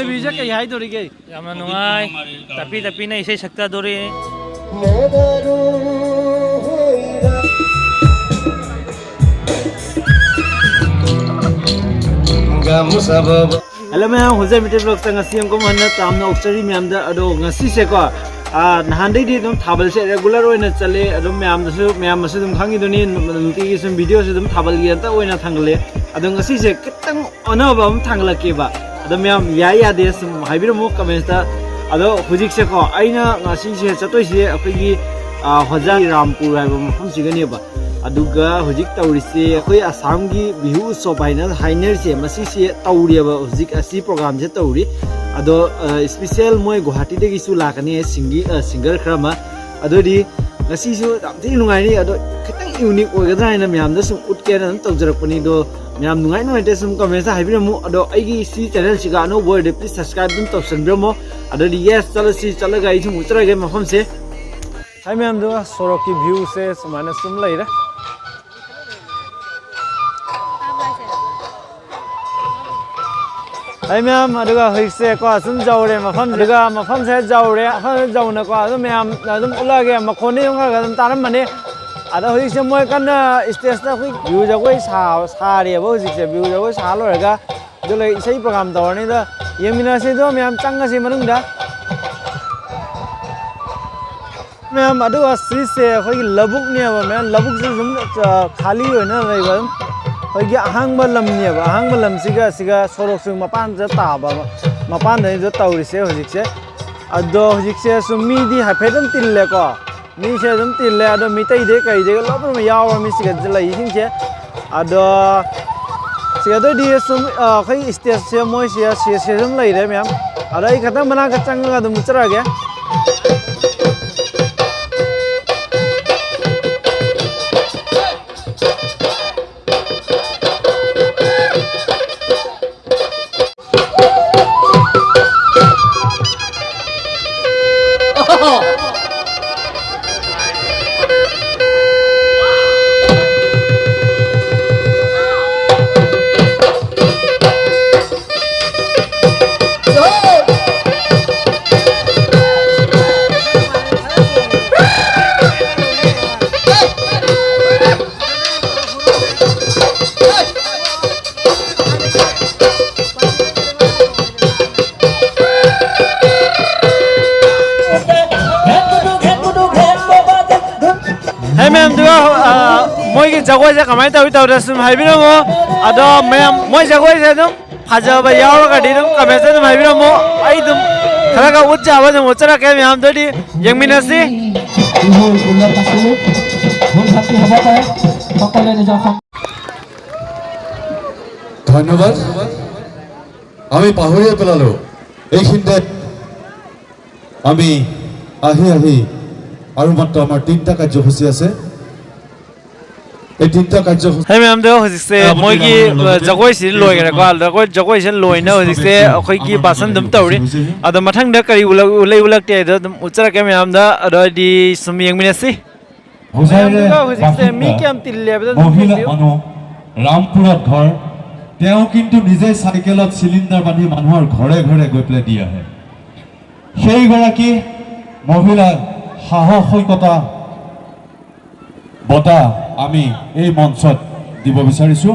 rongali bija kai hai dori ge yamna nungai tapi na isai sakta dori hello मैं हुजे मिटे blog से ngasi हमको मनना तामना ऑक्सरी ma'am दा अदो ngasi से को नहांदे दी तुम थाबल से रेगुलर ओइना चले अदो मैम से तुम खांगी दुनी नुती की सम वीडियो से तुम थाबल गी अंता ओइना थांगले अदो ngasi से कितंग अनबा हम थांगलके बा अदो मैम या दे सम हाइबिर मो कमेंट्स दा अदो हुजिक से को आइना ngasi से चतोय से अखोगी हजा रामपुर हाइबो मफम सिगनी बा अदुगा हुजिक तौरिसे अखोय आसाम की बिहु उत्सव हाइना हाइनर से मसी से तौरियबा हुजिक असि प्रोग्राम से तौरी अदो स्पेशल मोय गुवाहाटी दे गिसु लाकनी सिंगर खरमा अदोदी ngasi su tamthi nungai ni ado khitang unique oigadra ina myam da sum utke na tawjarakpani do myam nungai noi te sum comment sa haibiramu ado aigi si channel siga no boy de please subscribe dum tawsan bramo ado di yes chalo si chalo gai sum utra ge mafam se hai myam do sorok ki view se sumana sum lai ra hai myam aduga hoise ko sum jaure mafam aduga mafam se jaure mafam jauna ko adu myam adum ulage makhoni nga ga taram mane ada hoise moi kan stage ta khoi view ja koi sa re bo hoise se view ja koi sa lo ga dole isai program dawani da yemina se do myam changa se manung da myam aduga si se khoi labuk ne ba myam labuk se sum khali hoina rai ba होगी ahang balam ni ba ahang balam siga sorok sung mapan ja ta ba mapan nei jo tauri se hojik se ado hojik se sumi di ha phedam tille ko mi se dum tille ado mi tai de kai de lo ma yaw mi siga lai sing se ado siga do di sum khai stage se moi se dum lai re myam ado ai khatang bana ka chang ga dum chara ge ma'am दुआ मोई की जगह से कमाई तभी तब रस्म high भी ना वो अदो मैम मोई जगह से तुम फाजा बयाओ का डी तुम कमें से तुम हाई भी ना वो आई तुम खरा का उच्च आवाज़ में उच्चरा क्या मैम तो डी यंग मिनसी धन्यवाद आमी पाहुरिया पेलालो एक हिंदे आमी आही আৰু মাত্ৰ আমাৰ তিনটা কাৰ্যসূচী আছে এই তিনটা কাৰ্যসূচী হে মেম দেও হইছে মই কি জগoi sin loi gare ko da jagoi sin loi na hojise akhoi ki basan dum tawri ada mathang da kari ulak te da uchara ke mem da ado di sumiyang minasi hojise mi kam tille be মহিলা মানুহ ৰামপুৰত ঘৰ তেওঁ কিন্তু নিজে সাইকেলত সিলিন্ডাৰ বান্ধি মানুহৰ ঘৰে ঘৰে গৈ পেলাই দি আহে সেই গৰাকী মহিলা সাহসিকতা বটা আমি এই মঞ্চত দিব বিচাৰিছো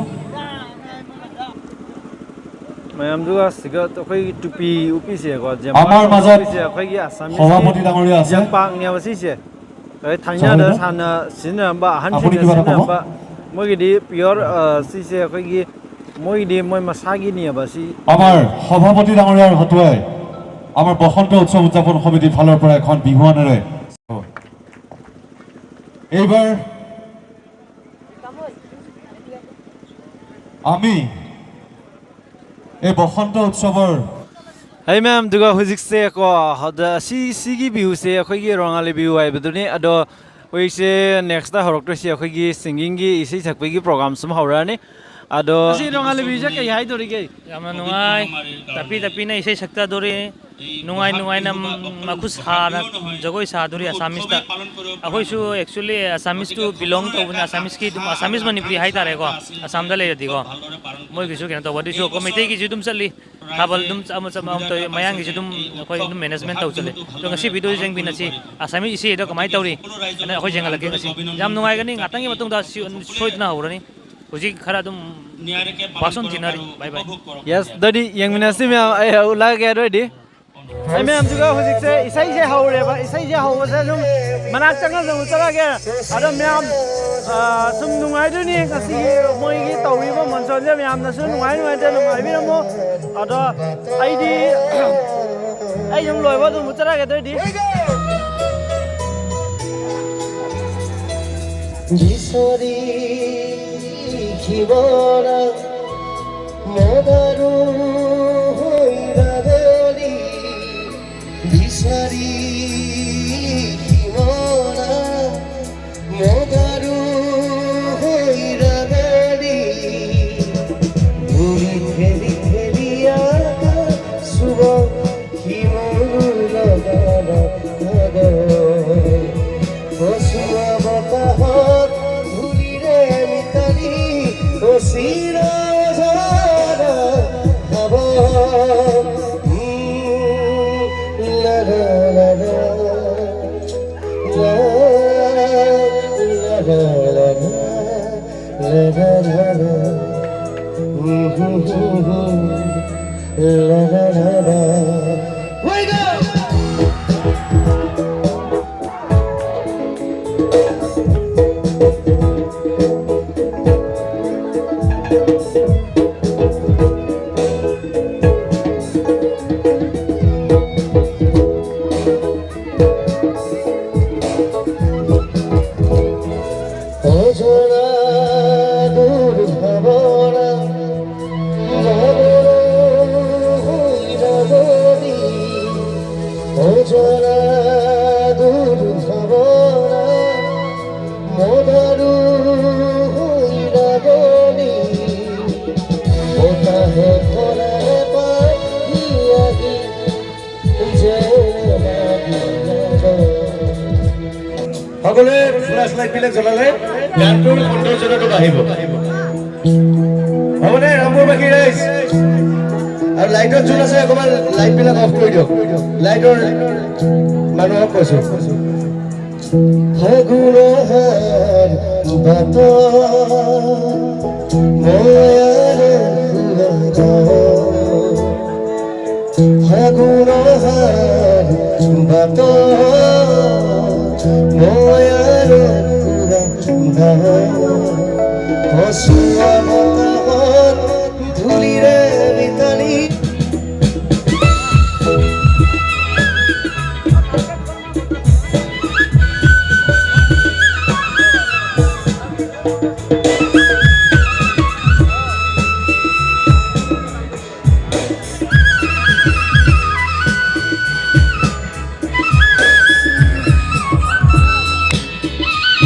मैम दुआ सिगा तो कोई टुपी उपी से को जे আমাৰ মাজত कोई की आसामी সভাপতি ডাঙৰীয়া আছে पाक ने वसी से थांया द साना सिन बा हान सिन बा मोगी दि प्योर सि से कोई की मोगी दि मोय मसागी नि बा सि আমাৰ সভাপতি ডাঙৰীয়াৰ হতুৱাই আমাৰ বসন্ত উৎসৱ উদযাপন সমিতিৰ ফালৰ পৰা এখন বিহুৱানেৰে এইবাৰ আমি এই বসন্ত উৎসৱৰ Hey ma'am duga huzik se ko hada si gi bihu se akhoi gi rongali bihu ai beduni ado oi se next ta horok to se akhoi gi singing gi isi thakpe gi program sum haurani ado si rongali bihu ja kai hai dori ge yamna nungai tapi na isai sakta dori nungai na makus ha na jagoi sa dori asamis ta akhoi su actually asamis to belong to buna asamis ki tum asamis manipuri hai tare ko asam da le di ko moi gisu kena to wadi su committee ki jidum chali Thabal ꯑꯗꯨꯝ ꯑꯃ ꯇꯧꯏ ꯃꯌꯥꯡꯒꯤꯁꯨ ꯑꯗꯨꯝ ꯑꯩꯈꯣꯏ ꯑꯗꯨꯝ management ꯇꯧ ꯆꯠꯂꯦ ꯑꯗꯣ ꯉꯁꯤ ꯚꯤꯗꯤꯑꯣ ꯌꯦꯡꯕꯤꯅꯁꯤ ꯑꯁꯥꯃꯤ ꯏꯁꯩꯗꯣ ꯀꯃꯥꯏꯅ ꯇꯧꯔꯤ ꯑꯗꯨꯅ ꯑꯩꯈꯣꯏ ꯌꯦꯡꯍꯜꯂꯛꯀꯦ ꯉꯁꯤ ꯌꯥꯝ ꯅꯨꯡꯉꯥꯏꯒꯅꯤ ꯉꯥꯛꯇꯪꯒꯤ ꯃꯇꯨꯡꯗ ꯁꯣꯏꯗꯅ ꯍꯧꯔꯅꯤ ꯍꯧꯖꯤꯛ ꯈꯔ ꯑꯗꯨꯝ ꯕꯥꯁꯣꯟ ꯊꯤꯅꯔꯤ ꯕꯥꯏ ꯕꯥꯏ ꯌꯦꯁ ꯗꯗꯤ ꯌꯦꯡꯃꯤꯟꯅꯁꯤ ꯃꯌꯥꯝ ꯑꯩ ꯎꯠꯂꯛꯑꯒꯦ ꯑꯗꯨꯑꯣꯏꯗꯤ ꯑꯩ ꯃꯌꯥꯝꯁꯤꯒ ꯍꯧꯖꯤꯛꯁꯦ ꯏꯁꯩꯁꯦ ꯍꯧꯔꯦꯕ ꯏꯁꯩꯁꯦ ꯍꯧꯕꯁꯦ ꯑꯗꯨꯝ ꯃꯅꯥꯛ ꯆꯪꯉꯒ ꯑꯃꯨꯛ ꯆꯠꯂꯒꯦ ꯑꯗꯣ ꯃꯌꯥꯝ ꯁꯨꯝ ꯅꯨꯡꯉꯥꯏꯗꯣꯏꯅꯤ ꯉꯁꯤꯒꯤ ꯃꯣꯏꯒꯤ ꯇꯧꯔꯤꯕ ꯃꯣꯟꯁꯣꯟꯁꯦ ꯃꯌꯥꯝꯅꯁꯨ ꯅꯨꯡꯉꯥꯏꯇꯦ ꯅꯨꯡꯉꯥꯏꯕꯤꯔꯝꯃꯣ ꯑꯗꯣ ꯑꯩꯗꯤ ꯑꯩ ꯑꯗꯨꯝ ꯂꯣꯏꯕ ꯑꯗꯨꯝ ꯆꯠꯂꯒꯦ ꯑꯗꯨꯑꯣꯏꯗꯤ Jisori kibora modaru hoiradori Jisori kibora modaru hoiradori Uri kheli kheliya suba kimura gana gana Osua batahot dhulire mitali osira zara hava la la la la la la la la la la la la Wake up! সকলে flush light বিলাক জ্বলালে গানটোৰ সৌন্দৰ্যটো বাঢ়িব হ'বনে ৰামপুৰবাসী ৰাইজ আৰু লাইটৰ জোন আছে অকমান লাইট বিলাক অফ কৰি দিয়ক লাইটৰ মানুহক কৈছো ফাগুনৰ বাত ময়াৰ ফাগুনৰ বাত ময়াৰ হসুৱা বতাহত ধূলিৰে বিতানি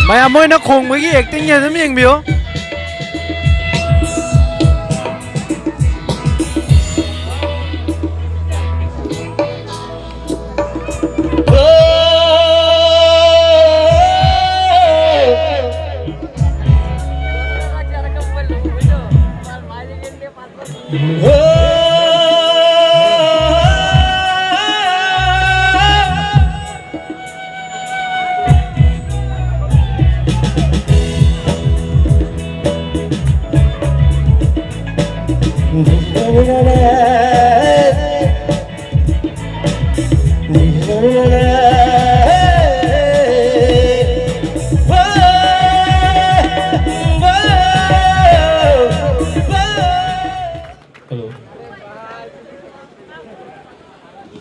ꯃꯌꯥꯝ ꯃꯣꯏꯅ ꯈꯣꯡꯕꯒꯤ ꯑꯦꯛꯇꯤꯡꯁꯦ ꯑꯗꯨꯝ ꯌꯦꯡꯕꯤꯌꯨ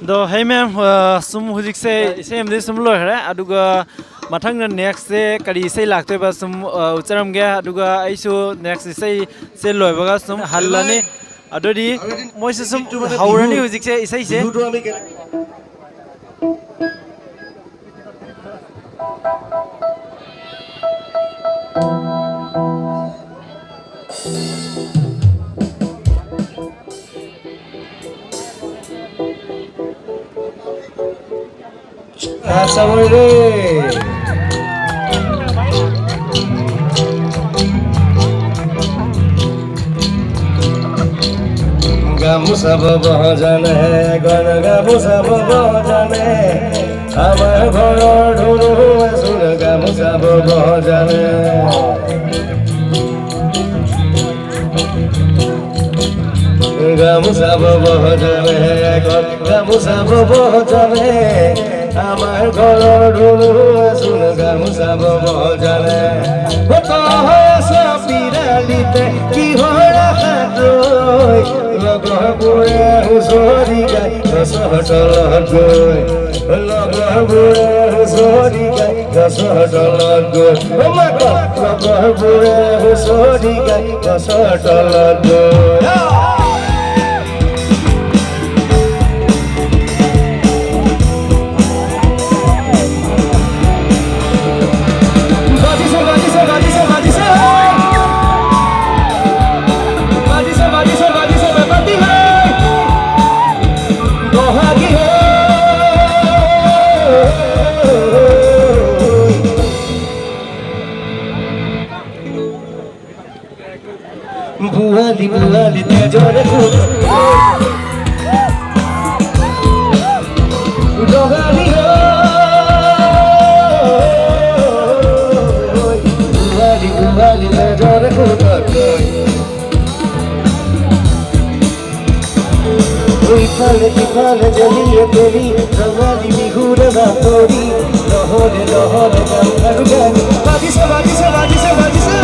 ꯗꯣ ꯍꯦ ꯃꯦꯝ ꯁꯨꯝ ꯍꯧꯖꯤꯛꯁꯦ ꯏꯁꯩ ꯑꯃꯗꯤ ꯁꯨꯝ ꯂꯣꯏꯈ꯭ꯔꯦ ꯑꯗꯨꯒ ꯃꯊꯪꯗ ꯅꯦꯛꯁꯁꯦ ꯀꯔꯤ ꯏꯁꯩ ꯂꯥꯛꯇꯣꯏꯕ ꯁꯨꯝ ꯎꯠꯆꯔꯝꯒꯦ ꯑꯗꯨꯒ ꯑꯩꯁꯨ ꯅꯦꯛꯁ ꯏꯁꯩꯁꯦ ꯂꯣꯏꯕꯒ ꯁꯨꯝ ꯍꯜꯂꯅꯤ ꯑꯗꯨꯗꯤ ꯃꯣꯏꯁꯨ ꯁꯨꯝ ꯍꯧꯔꯅꯤ ꯍꯧꯖꯤꯛꯁꯦ ꯏꯁꯩꯁꯦ Asamure গামোচা বব জানে গণ গামোচা বব জানে আমাৰ ঘৰৰ ধুনুৱে চোন গামোচা বব জানে গামোচা বব জানে গামোচা বব জানে আমাৰ ঘৰৰ ধুনুৱে চোন গামোচা বব জানে পিৰালিতে কিহৰ আশাত ৰৈ লগৰবোৰে হুঁচৰি গাই গছৰ তলত গৈ লগৰবোৰে হুঁচৰি গাই গছৰ তলত গৈ লগৰবোৰে হুঁচৰি গাই গছৰ তলত গৈ বুয়ালি বুয়ালি তেজরে ডগালি বুয়ালি বুয়ালি তেজরে ইফালে ইফালে জ্বলিয়ে তেলি রঙালি বিহুরে বাতরি লহরে লহরে গান গানি বাজিছে বাজিছে বাজিছে বাজিছে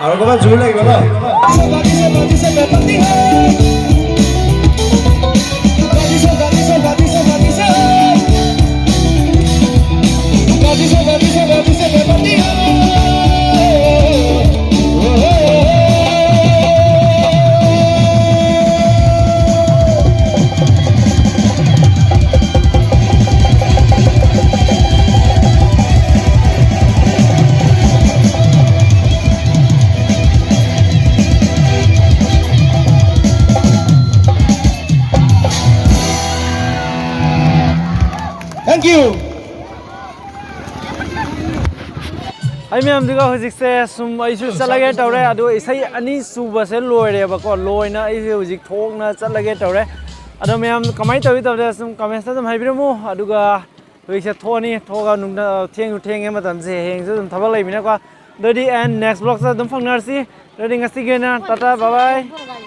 আৰু অকণমান জোৰ লাগিব ন Thank you. ꯑꯩ ꯃꯌꯥꯝꯗꯨꯒ ꯍꯧꯖꯤꯛꯁꯦ ꯁꯨꯝ ꯑꯩꯁꯨ ꯆꯠꯂꯒꯦ ꯇꯧꯔꯦ ꯑꯗꯣ ꯏꯁꯩ ꯑꯅꯤ ꯁꯨꯕꯁꯦ ꯂꯣꯏꯔꯦꯕꯀꯣ ꯂꯣꯏꯅ ꯑꯩꯁꯦ ꯍꯧꯖꯤꯛ ꯊꯣꯛꯅ ꯆꯠꯂꯒꯦ ꯇꯧꯔꯦ ꯑꯗꯣ ꯃꯌꯥꯝ ꯀꯃꯥꯏꯅ ꯇꯧꯋꯤ ꯇꯧꯗꯦ ꯁꯨꯝ ꯀꯃꯦꯟꯇ ꯑꯗꯨꯝ ꯍꯥꯏꯕꯤꯔꯝꯃꯨ ꯑꯗꯨꯒ ꯍꯧꯖꯤꯛꯁꯦ ꯊꯣꯛꯑꯅꯤ ꯊꯣꯛꯑꯒ ꯊꯦꯡꯁꯨ ꯊꯦꯡꯉꯦ ꯃꯇꯝꯁꯦ ꯍꯌꯦꯡꯁꯨ ꯑꯗꯨꯝ ꯊꯕꯛ ꯂꯩꯕꯅꯤꯅꯀꯣ ꯑꯗꯨꯗꯤ ꯅꯦꯛꯁ ꯕ꯭ꯂꯣꯛꯇ ꯑꯗꯨꯝ ꯐꯪꯅꯔꯁꯤ ꯑꯗꯨꯗꯤ ꯉꯁꯤꯒꯤ ꯑꯣꯏꯅ ꯇꯥꯇꯥ ꯕꯥꯏ ꯕꯥꯏ